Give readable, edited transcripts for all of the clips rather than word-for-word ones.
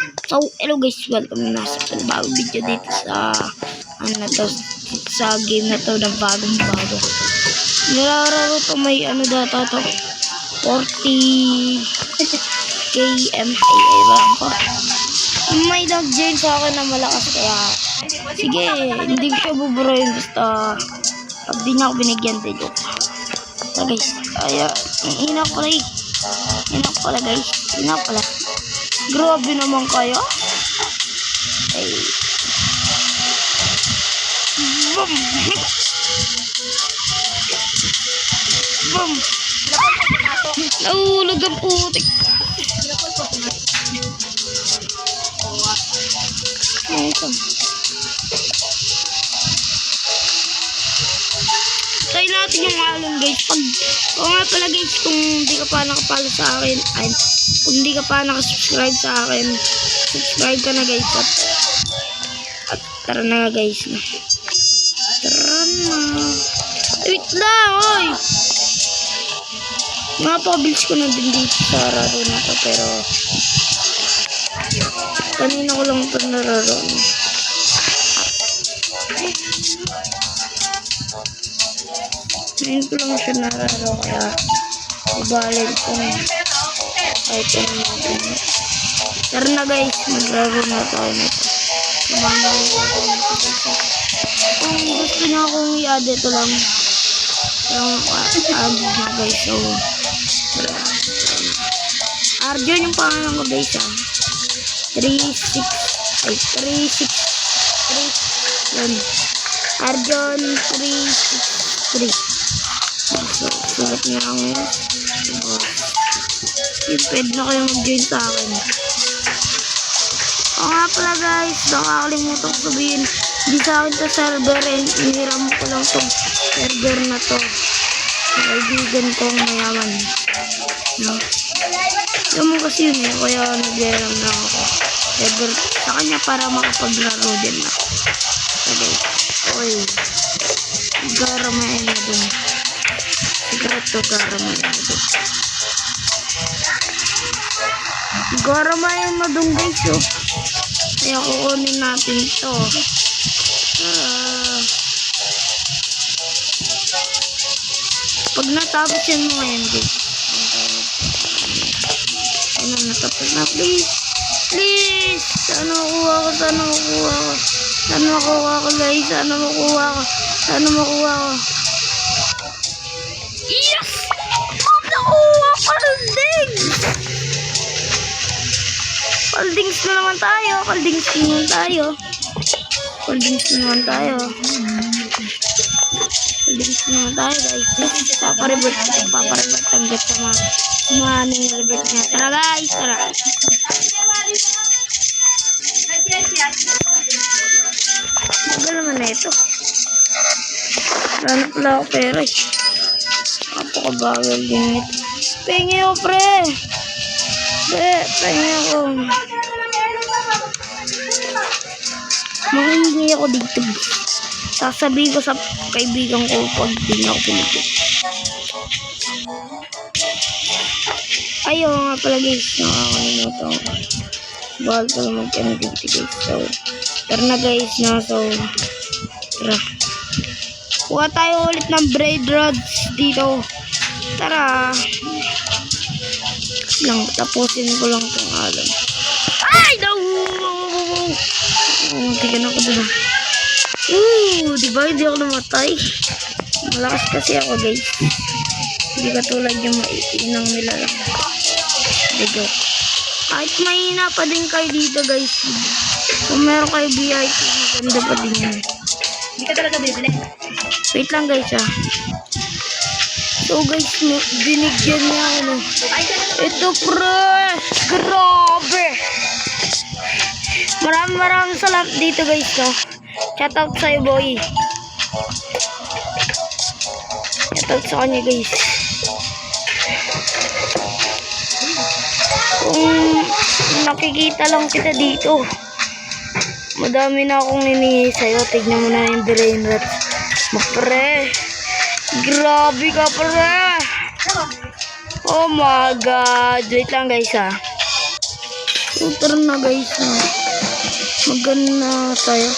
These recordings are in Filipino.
So, hello guys, welcome na sa bagong video dito sa sa game na to na bagong bago. Nilalaro to, may data to 40 km ko. May nag-join sa akin na malakas kaya sige, hindi ko siya buburoyin basta pag di na ako binigyan din. So guys, ina pala guys, grabe naman kayo. Ay. Boom. Boom. Nahulog ang putik. Ito. Try natin yung alon guys. O nga pala guys, kung hindi ka pa nakapalo sa akin, kung hindi ka pa nakasubscribe sa akin, subscribe ka na guys. At tara na guys. Tara na. Wait lang, oy! Napabilis ko na din dito sa laro na to, pero kanina ko lang ito nararo. Ngayon ko lang siya nararo, kaya ibalin kong item natin. Tara na guys, maglaro na tayo nito. Kung gusto nyo akong i-add, ito lang yung add na guys. So Arjon yung pangalan ko guys, 363 yun, Arjon 363. So sulat nyo lang yun. Pwede na kayo mag-join sa akin. O nga pala guys, nakakalimutan ko sabihin, hindi sa akin to server, iniram ko lang tong server na to sa kaibigan kong mayaman, no? Alam mo kasi yun kaya nag-iram lang ako server sa kanya para makapaglaro din ako. Okay, oy, garamayan na dun, sigurado garamayan na dun, garamayan na dun guys. Kaya kukunin natin ito. Pag natapos yan mo ngayon guys, natapos na, please, sana makuha ko guys, sana makuha ko. Yes! Nakuha ko palding! Paldings na naman tayo guys. Paparibot tanggap sa mga nilibert niya. Tara guys, tara. Bagal naman na ito. Wala na pala ako pera eh. Napakabagal din ito. Pengi ako pre. Pengi ako. Mahingi ako dito. Sasabihin ko sa kaibigan ko pag di na ako pinigil. Ayaw nga pala guys, nakakalimutan ko. Bawal pala mag-MDT guys. So, tara na guys na. So, tara. Kuha tayo ulit ng braid rods dito. Tara. Tapusin ko lang itong alam. Ay! No! Tigan ako doon. Diba hindi ako namatay? Malakas kasi ako guys. Hindi katulad yung maiinang nila lang. Digo. Kahit mahina pa din kayo dito guys. Kung meron kayo VIP, maganda pa din yan. Hindi ka talaga bibili. Wait lang guys So guys, binigyan niya ako. Ito pre! Grabe! Maraming salamat dito guys. Shout out sa'yo boy. Shout out sa kanya guys. Kung nakikita lang kita dito, madami na akong hinihingi sa'yo. Tignan mo na yung brain rot. Pre, grabe ka pre. Oh my god. Wait lang guys So, tara na guys. Magana tayo.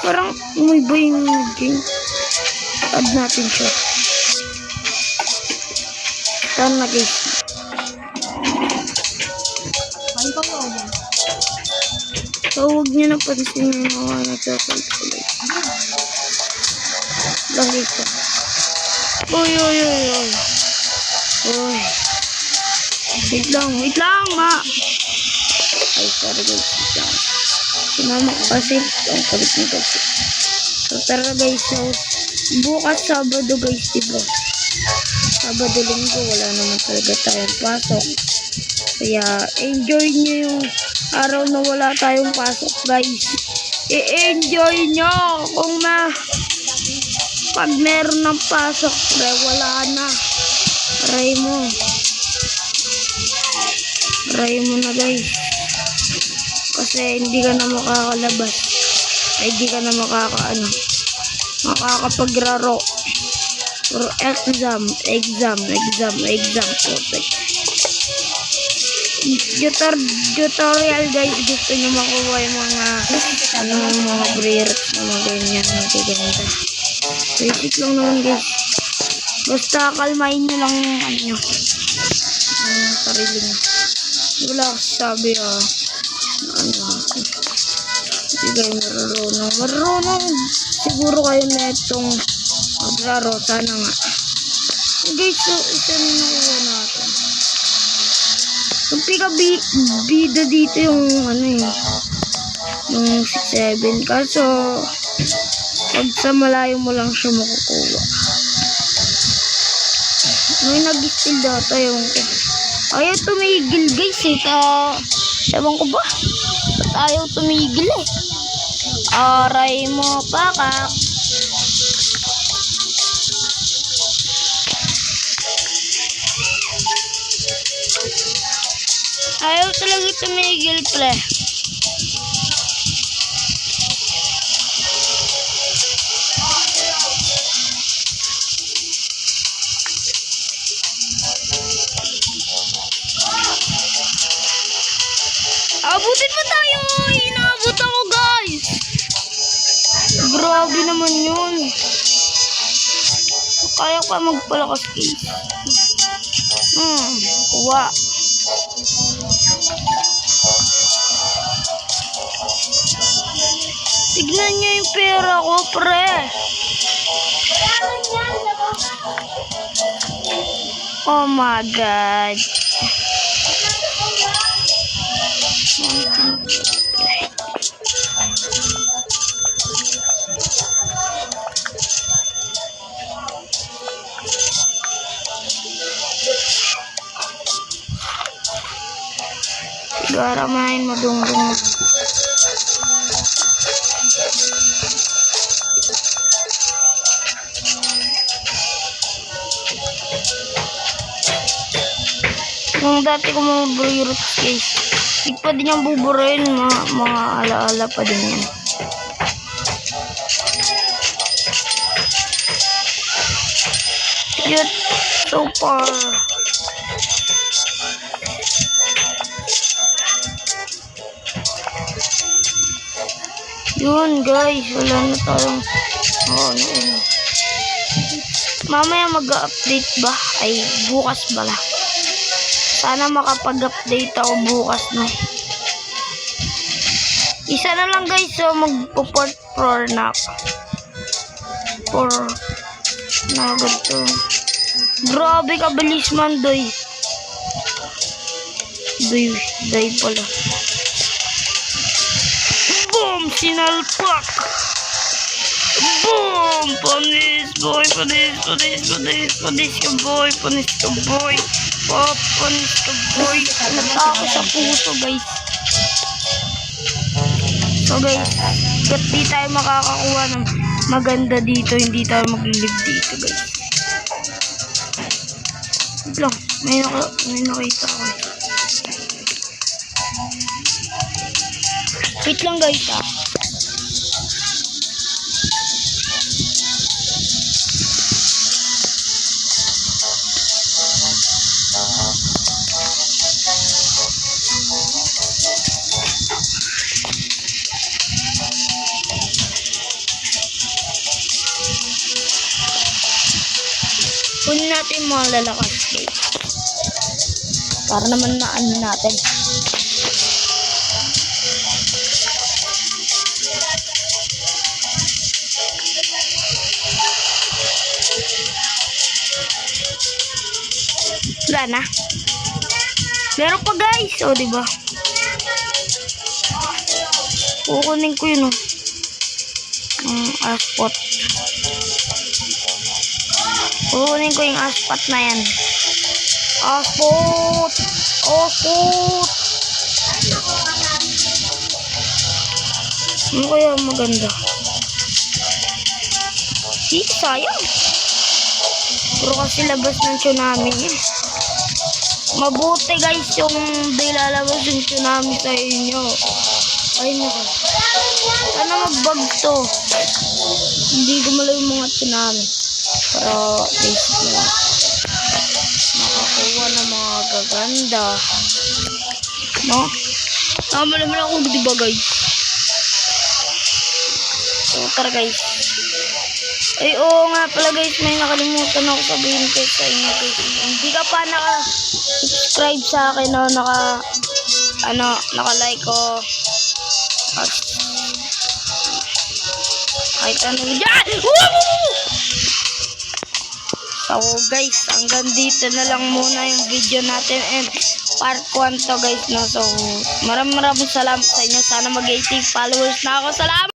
Parang umiba yung game. Add natin siya. Tara na guys. So, huwag nyo napansin yung mga nagsasalta guys. Lang guys. Uy. Uy. Wait lang, ma. Ay, sorry guys. Wait lang. Sinama ko kasi. Ang kulit nyo kasi. So, tara guys. So, bukas Sabado guys, diba? Sabado, Linggo, wala naman talaga tayong pasok. Kaya, enjoy nyo yung araw na wala tayong pasok guys. I-enjoy nyo kung pag meron ng pasok, pre, wala na. Try mo na guys. Kasi hindi ka na makakalabas. Ay, hindi ka na makakapaglaro. Or exam. Perfect. Tutorial guys. Gusto nyo makuha yung mga breaks na mga ganyan. Magaganda. Basic lang naman guys. Basta kalmain nyo lang yung sarili nyo. Wala kasi sabi hindi kayo marunong. Siguro kayo na itong maglaro. Sana nga. Guys, so isa na nakuha natin. Yung bida dito yung yung 6-7. Kaso pag sa malayo mo lang siya makukuha. May nag-steal data yung ayaw tumigil guys ewan ko ba ba't ayaw tumigil aray mo pakak. Ayaw talaga tumigil pre. Abutin pa tayo! Inaabot ako guys! Grabe naman yun. Kaya pa magpalakas guys. Kuha. Tignan nyo yung pera ko pre. Oh my god. Sigara main madungdung. Nung dati ko mga roots guys, hindi pa din yung buburain, mga alaala pa din yan. Cute so far. Yun guys, wala na tayong mamaya mag-update ba? Ay, bukas bala. Sana makapag-update ako bukas na. Isa na lang guys, so magpo-port floor na ako. Na ganito. Grabe kabilis man, doy. Doy pala. Boom! Sinalpak! Boom! Panis boy! Panis ka boy! Panis ka boy! Panis ka boy! Natako sa puso guys. So guys, ba't di tayo makakakuha ng maganda dito, hindi tayo maglilib dito guys. Wait lang, may nakita ko. Wait lang guys natin yung mga lalakas guys. Para naman maano natin. Wala na. Meron pa guys. O, diba? Kukunin ko yun, aspot. Kukunin ko yung aspot na yan. Aspot! Aspot! Ano kaya maganda? Sayang. Pero kasi labas ng tsunami niya. Mabuti guys yung di lalabas yung tsunami sa inyo. Ay nako. Sana mag-bug to. Hindi gumalaw yung mga tsunami. Pero basic na lang. Nakakuha ng mga gaganda. No? Tama naman ako, diba guys? So tara guys. Ay, oo nga pala guys, may nakalimutan ako sabihin kayo sa inyo guys. Hindi ka pa naka-subscribe sa akin o naka-like o kahit ano dyan! So guys, hanggang dito na lang muna yung video natin and part 1 to guys, no? So maraming salamat sa inyo. Sana mag-18 followers na ako. Salamat!